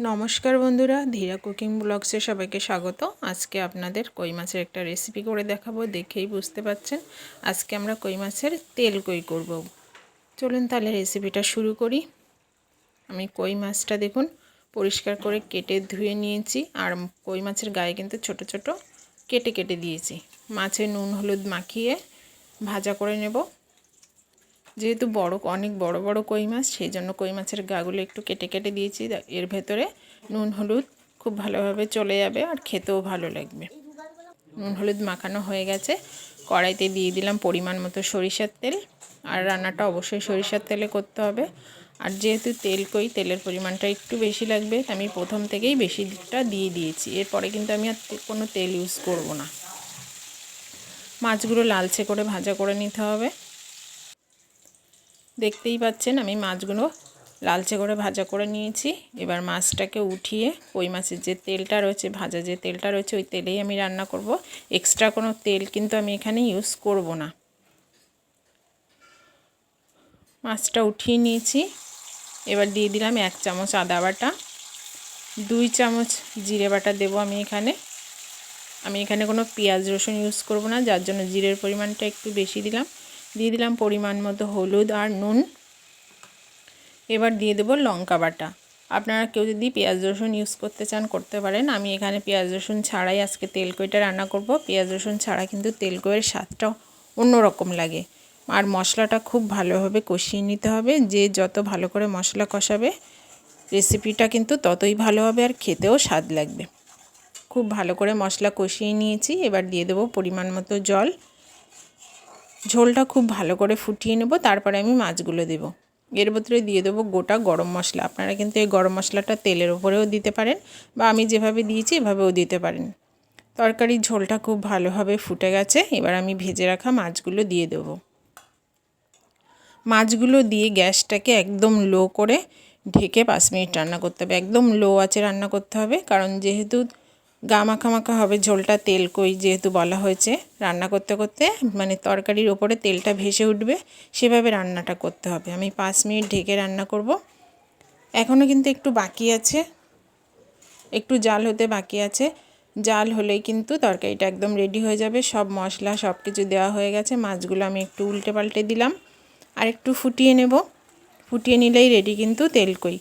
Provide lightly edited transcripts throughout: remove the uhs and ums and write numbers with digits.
নমস্কার বন্ধুরা, ধীরা কুকিং ব্লগসে সবাইকে স্বাগত। আজকে আপনাদের কই মাছের একটা রেসিপি করে দেখাবো। দেখেই বুঝতে পাচ্ছেন আজকে আমরা কই মাছের তেল কই করব। চলুন তাহলে রেসিপিটা শুরু করি। আমি কই মাছটা দেখুন পরিষ্কার করে কেটে ধুয়ে নিয়েছি, আর কই মাছের গায়ে কিন্তু ছোট ছোট কেটে কেটে দিয়েছি। মাছে নুন হলুদ মাখিয়ে ভাজা করে নেব। যেহেতু অনেক বড় বড় কই মাছ, সেই জন্য কই মাছের গাগুলো একটু কেটে কেটে দিয়েছি। এর ভেতরে নুন হলুদ খুব ভালোভাবে চলে যাবে আর খেতেও ভালো লাগবে। নুন হলুদ মাখানো হয়ে গেছে। কড়াইতে দিয়ে দিলাম পরিমাণ মতো সরিষার তেল, আর রান্নাটা অবশ্যই সরিষার তেলে করতে হবে। আর যেহেতু তেল কই, তেলের পরিমাণটা একটু বেশি লাগবে, আমি প্রথম থেকেই বেশিটা দিয়ে দিয়েছি। এরপরে কিন্তু আমি আর কোনো তেল ইউজ করব না। মাছগুলো লালচে করে ভাজা করে নিতে হবে। দেখতেই পাচ্ছেন আমি মাছগুলো লালচে করে ভাজা করে নিয়েছি। এবার মাছটাকে উঠিয়ে কই মাছের যে তেলটা রয়েছে, ভাজা যে তেলটা রয়েছে, ওই তেলেই আমি রান্না করব। এক্সট্রা কোনো তেল কিন্তু আমি এখানে ইউজ করব না। মাছটা উঠিয়ে নিয়েছি। এবার দিয়ে দিলাম 1 চামচ আদা বাটা, 2 চামচ জিরে বাটা দেবো আমি এখানে কোনো পেঁয়াজ রসুন ইউজ করব না, যার জন্য জিরের পরিমাণটা একটু বেশি দিলাম। দিয়ে দিলাম পরিমাণ মতো হলুদ আর নুন। এবার দিয়ে দেবো লঙ্কা বাটা। আপনারা কেউ যদি পেঁয়াজ রসুন ইউজ করতে চান করতে পারেন। আমি এখানে পেঁয়াজ রসুন ছাড়াই আজকে তেল কইটা রান্না করব। পেঁয়াজ রসুন ছাড়া কিন্তু তেল কইয়ের স্বাদটা অন্যরকম লাগে। আর মশলাটা খুব ভালোভাবে কষিয়ে নিতে হবে। যে যত ভালো করে মশলা কষাবে রেসিপিটা কিন্তু ততই ভালো হবে আর খেতেও স্বাদ লাগবে। খুব ভালো করে মশলা কষিয়ে নিয়েছি। এবার দিয়ে দেবো পরিমাণ মতো জল। ঝোলটা খুব ভালো করে ফুটিয়ে নেব, তারপরে আমি মাছগুলো দেবো। এর ভেতরে দিয়ে দেবো গোটা গরম মশলা। আপনারা কিন্তু এই গরম মশলাটা তেলের ওপরেও দিতে পারেন, বা আমি যেভাবে দিয়েছি এভাবেও দিতে পারেন। তরকারির ঝোলটা খুব ভালোভাবে ফুটে গেছে। এবার আমি ভেজে রাখা মাছগুলো দিয়ে দেবো। মাছগুলো দিয়ে গ্যাসটাকে একদম লো করে ঢেকে 5 মিনিট রান্না করতে হবে। একদম লো আঁচে রান্না করতে হবে, কারণ যেহেতু গা মাখা মাখা হবে ঝোলটা, তেল কই যেহেতু বলা হয়েছে, রান্না করতে করতে মানে তরকারির ওপরে তেলটা ভেসে উঠবে, সেভাবে রান্নাটা করতে হবে। আমি 5 মিনিট ঢেকে রান্না করব। এখনও কিন্তু একটু বাকি আছে, একটু জাল হতে বাকি আছে। জাল হলেই কিন্তু তরকারিটা একদম রেডি হয়ে যাবে। সব মশলা সব কিছু দেওয়া হয়ে গেছে। মাছগুলো আমি একটু উল্টে পাল্টে দিলাম আর একটু ফুটিয়ে নেব। ফুটিয়ে নিলেই রেডি কিন্তু তেল কই।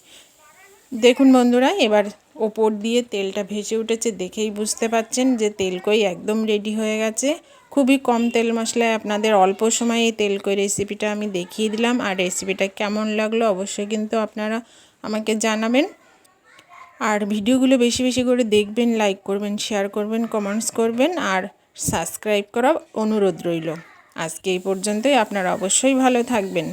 দেখুন বন্ধুরা, এবার ওপর দিয়ে তেলটা ভেসে উঠেছে, দেখেই বুঝতে পাচ্ছেন যে তেল কই একদম রেডি হয়ে গেছে। খুবই কম তেল মশলায় আপনাদের অল্প সময়ে এই তেল কই রেসিপিটা আমি দেখিয়ে দিলাম। আর রেসিপিটা কেমন লাগলো অবশ্যই কিন্তু আপনারা আমাকে জানাবেন। আর ভিডিওগুলো বেশি বেশি করে দেখবেন, লাইক করবেন, শেয়ার করবেন, কমেন্টস করবেন, আর সাবস্ক্রাইব করার অনুরোধ রইল। আজকে এই পর্যন্তই। আপনারা অবশ্যই ভালো থাকবেন।